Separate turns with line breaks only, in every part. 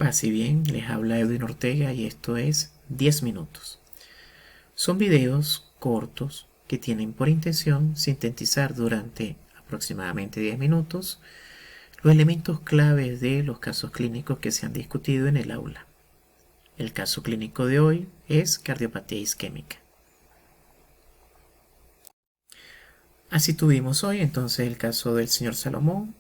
Paz y bien, les habla Edwin Ortega y esto es 10 minutos. Son videos cortos que tienen por intención sintetizar durante aproximadamente 10 minutos los elementos claves de los casos clínicos que se han discutido en el aula. El caso clínico de hoy es cardiopatía isquémica. Así tuvimos hoy entonces el caso del señor Salomón,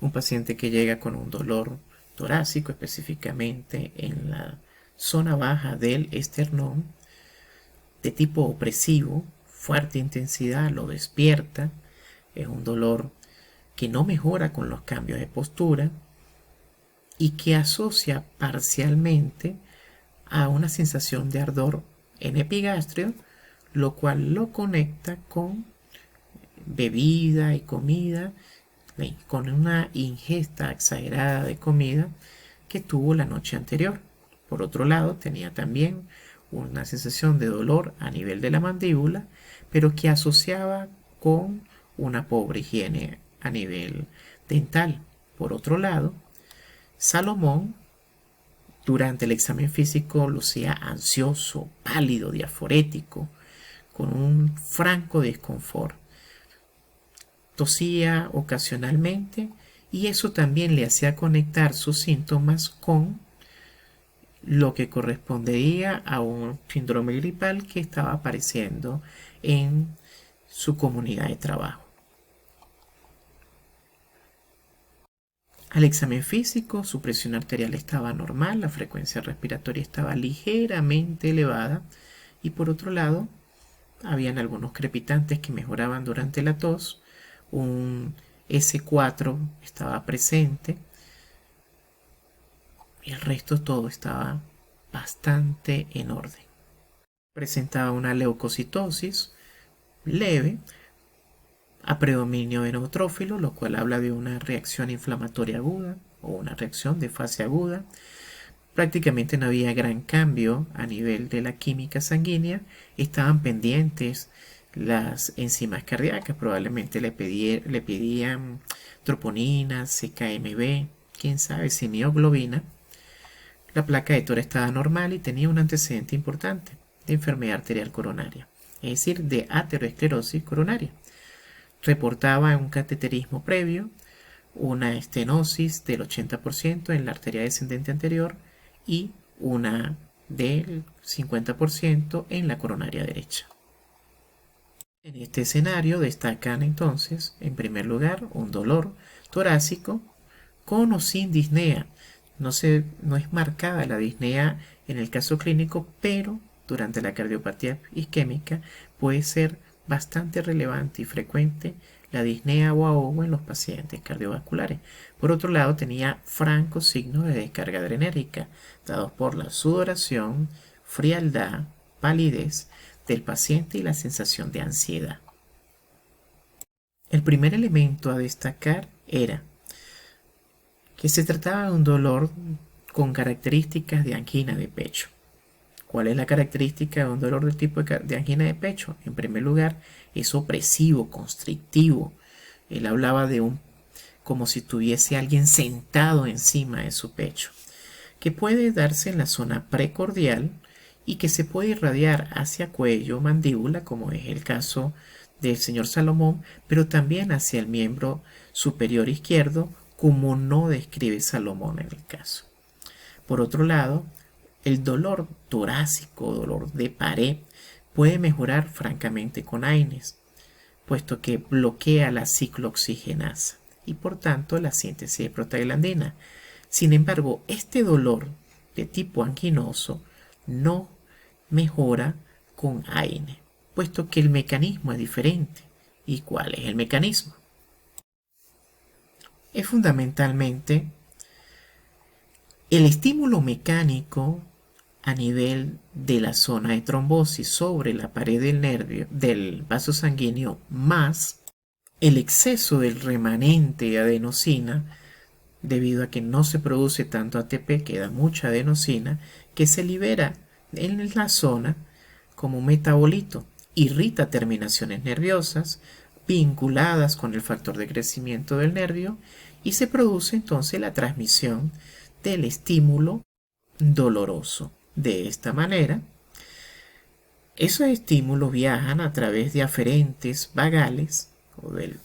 un paciente que llega con un dolor torácico, específicamente en la zona baja del esternón, de tipo opresivo, fuerte intensidad, lo despierta, es un dolor que no mejora con los cambios de postura y que asocia parcialmente a una sensación de ardor en epigastrio, lo cual lo conecta con bebida y comida, con una ingesta exagerada de comida que tuvo la noche anterior. Por otro lado, tenía también una sensación de dolor a nivel de la mandíbula, pero que asociaba con una pobre higiene a nivel dental. Por otro lado, Salomón durante el examen físico lucía ansioso, pálido, diaforético, con un franco desconfort. Tosía ocasionalmente y eso también le hacía conectar sus síntomas con lo que correspondería a un síndrome gripal que estaba apareciendo en su comunidad de trabajo. Al examen físico, su presión arterial estaba normal, la frecuencia respiratoria estaba ligeramente elevada y por otro lado, habían algunos crepitantes que mejoraban durante la tos. Un S4 estaba presente y el resto todo estaba bastante en orden. Presentaba una leucocitosis leve a predominio de neutrófilo, lo cual habla de una reacción inflamatoria aguda o una reacción de fase aguda. Prácticamente no había gran cambio a nivel de la química sanguínea. Estaban pendientes las enzimas cardíacas, probablemente le pedían troponina, CKMB, quién sabe si mioglobina. La placa de Tora estaba normal y tenía un antecedente importante de enfermedad arterial coronaria, es decir, de ateroesclerosis coronaria. Reportaba un cateterismo previo, una estenosis del 80% en la arteria descendente anterior y una del 50% en la coronaria derecha. En este escenario destacan entonces, en primer lugar, un dolor torácico con o sin disnea. No es marcada la disnea en el caso clínico, pero durante la cardiopatía isquémica puede ser bastante relevante y frecuente la disnea o ahogo en los pacientes cardiovasculares. Por otro lado, tenía francos signos de descarga adrenérgica, dados por la sudoración, frialdad, palidez del paciente y la sensación de ansiedad. El primer elemento a destacar era que se trataba de un dolor con características de angina de pecho. ¿Cuál es la característica de un dolor del tipo de angina de pecho? En primer lugar, es opresivo, constrictivo. Él hablaba de como si tuviese alguien sentado encima de su pecho, que puede darse en la zona precordial y que se puede irradiar hacia cuello, mandíbula, como es el caso del señor Salomón, pero también hacia el miembro superior izquierdo, como no describe Salomón en el caso. Por otro lado, el dolor torácico, dolor de pared, puede mejorar francamente con AINES, puesto que bloquea la ciclooxigenasa y por tanto la síntesis de prostaglandina. Sin embargo, este dolor de tipo anginoso no mejora con AINE, puesto que el mecanismo es diferente. ¿Y cuál es el mecanismo? Es fundamentalmente el estímulo mecánico a nivel de la zona de trombosis sobre la pared del nervio, del vaso sanguíneo, más el exceso del remanente de adenosina, debido a que no se produce tanto ATP, queda mucha adenosina, que se libera en la zona como un metabolito, irrita terminaciones nerviosas vinculadas con el factor de crecimiento del nervio y se produce entonces la transmisión del estímulo doloroso. De esta manera, esos estímulos viajan a través de aferentes vagales o del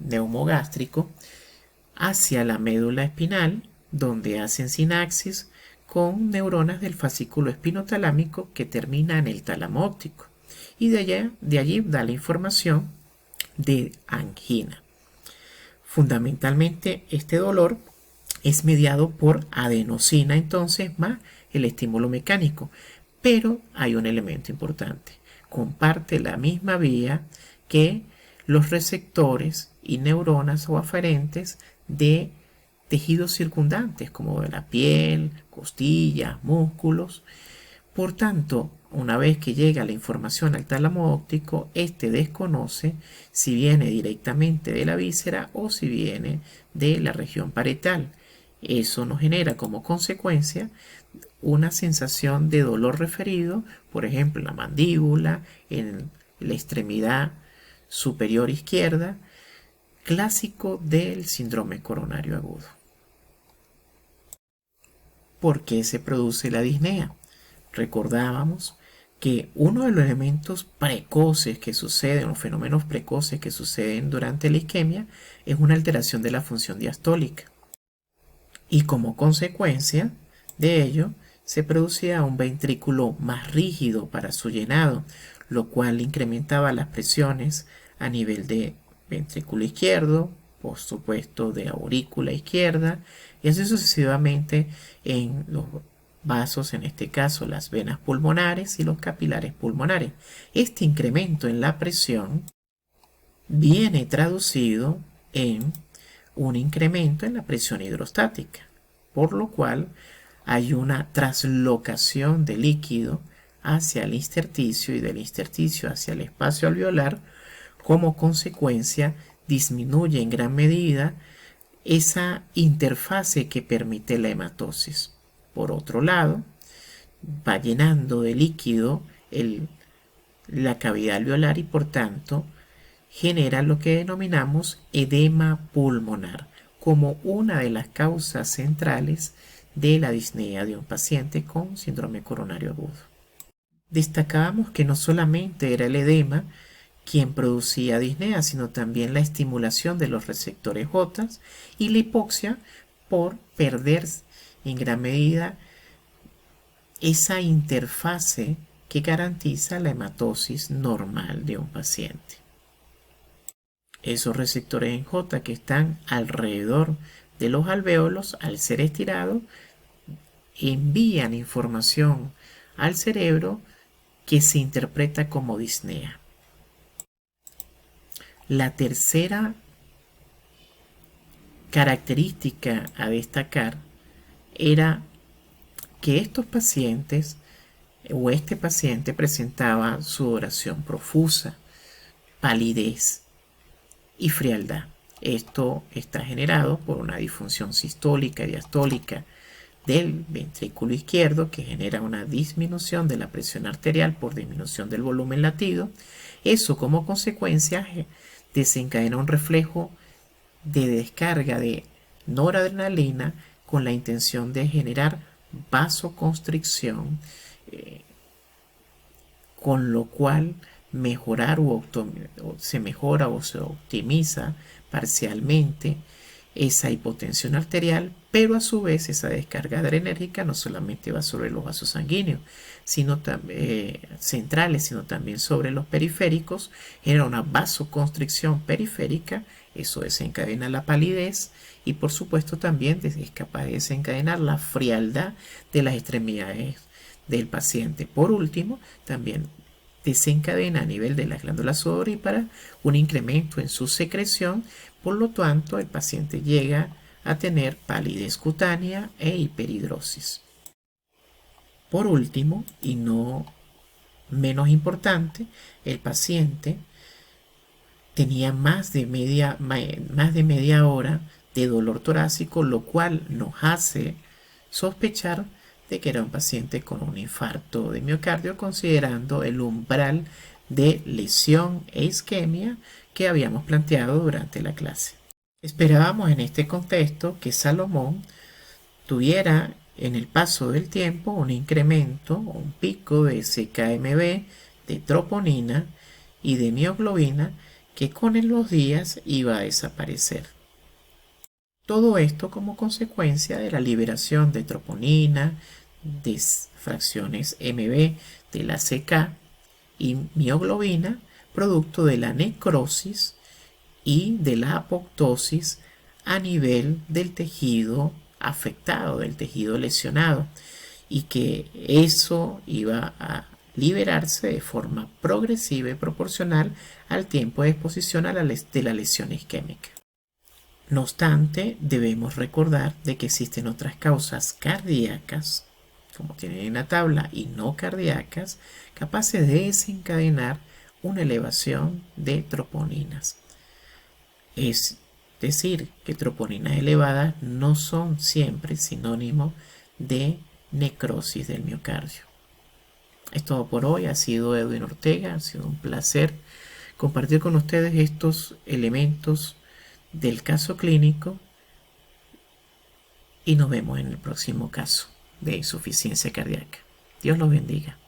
neumogástrico hacia la médula espinal, donde hacen sinapsis con neuronas del fascículo espinotalámico que termina en el tálamo óptico, y de allí da la información de angina. Fundamentalmente este dolor es mediado por adenosina, entonces, más el estímulo mecánico, pero hay un elemento importante: comparte la misma vía que los receptores y neuronas o aferentes de tejidos circundantes como de la piel, costillas, músculos. Por tanto, una vez que llega la información al tálamo óptico, este desconoce si viene directamente de la víscera o si viene de la región parietal. Eso nos genera como consecuencia una sensación de dolor referido, por ejemplo, en la mandíbula, en la extremidad superior izquierda, clásico del síndrome coronario agudo. ¿Por qué se produce la disnea? Recordábamos que uno de los elementos precoces que suceden, o fenómenos precoces que suceden durante la isquemia, es una alteración de la función diastólica. Y como consecuencia de ello, se producía un ventrículo más rígido para su llenado, lo cual incrementaba las presiones a nivel de ventrículo izquierdo, por supuesto de aurícula izquierda, y así sucesivamente en los vasos, en este caso las venas pulmonares y los capilares pulmonares. Este incremento en la presión viene traducido en un incremento en la presión hidrostática, por lo cual hay una traslocación de líquido hacia el intersticio y del intersticio hacia el espacio alveolar. Como consecuencia, disminuye en gran medida esa interfase que permite la hematosis. Por otro lado, va llenando de líquido la cavidad alveolar y por tanto genera lo que denominamos edema pulmonar como una de las causas centrales de la disnea de un paciente con síndrome coronario agudo. Destacábamos que no solamente era el edema quien producía disnea, sino también la estimulación de los receptores J y la hipoxia por perder en gran medida esa interfase que garantiza la hematosis normal de un paciente. Esos receptores en J que están alrededor de los alvéolos, al ser estirados, envían información al cerebro que se interpreta como disnea. La tercera característica a destacar era que estos pacientes o este paciente presentaba sudoración profusa, palidez y frialdad. Esto está generado por una disfunción sistólica y diastólica del ventrículo izquierdo que genera una disminución de la presión arterial por disminución del volumen latido. Eso como consecuencia desencadena un reflejo de descarga de noradrenalina con la intención de generar vasoconstricción, con lo cual se mejora o se optimiza parcialmente esa hipotensión arterial, pero a su vez esa descarga adrenérgica no solamente va sobre los vasos sanguíneos centrales, sino también sobre los periféricos, genera una vasoconstricción periférica. Eso desencadena la palidez y por supuesto también es capaz de desencadenar la frialdad de las extremidades del paciente. Por último, también desencadena a nivel de las glándulas sudoríparas un incremento en su secreción, por lo tanto el paciente llega a tener palidez cutánea e hiperhidrosis. Por último, y no menos importante, el paciente tenía más de media hora de dolor torácico, lo cual nos hace sospechar de que era un paciente con un infarto de miocardio, considerando el umbral de lesión e isquemia que habíamos planteado durante la clase. Esperábamos en este contexto que Salomón tuviera en el paso del tiempo un incremento o un pico de SKMB, de troponina y de mioglobina que con los días iba a desaparecer. Todo esto como consecuencia de la liberación de troponina, de fracciones MB de la CK y mioglobina, producto de la necrosis y de la apoptosis a nivel del tejido afectado, del tejido lesionado, y que eso iba a liberarse de forma progresiva y proporcional al tiempo de exposición de la lesión isquémica. No obstante, debemos recordar de que existen otras causas cardíacas, como tienen en la tabla, y no cardíacas, capaces de desencadenar una elevación de troponinas. Es decir, que troponinas elevadas no son siempre sinónimo de necrosis del miocardio. Es todo por hoy. Ha sido Edwin Ortega. Ha sido un placer compartir con ustedes estos elementos del caso clínico y nos vemos en el próximo caso de insuficiencia cardíaca. Dios los bendiga.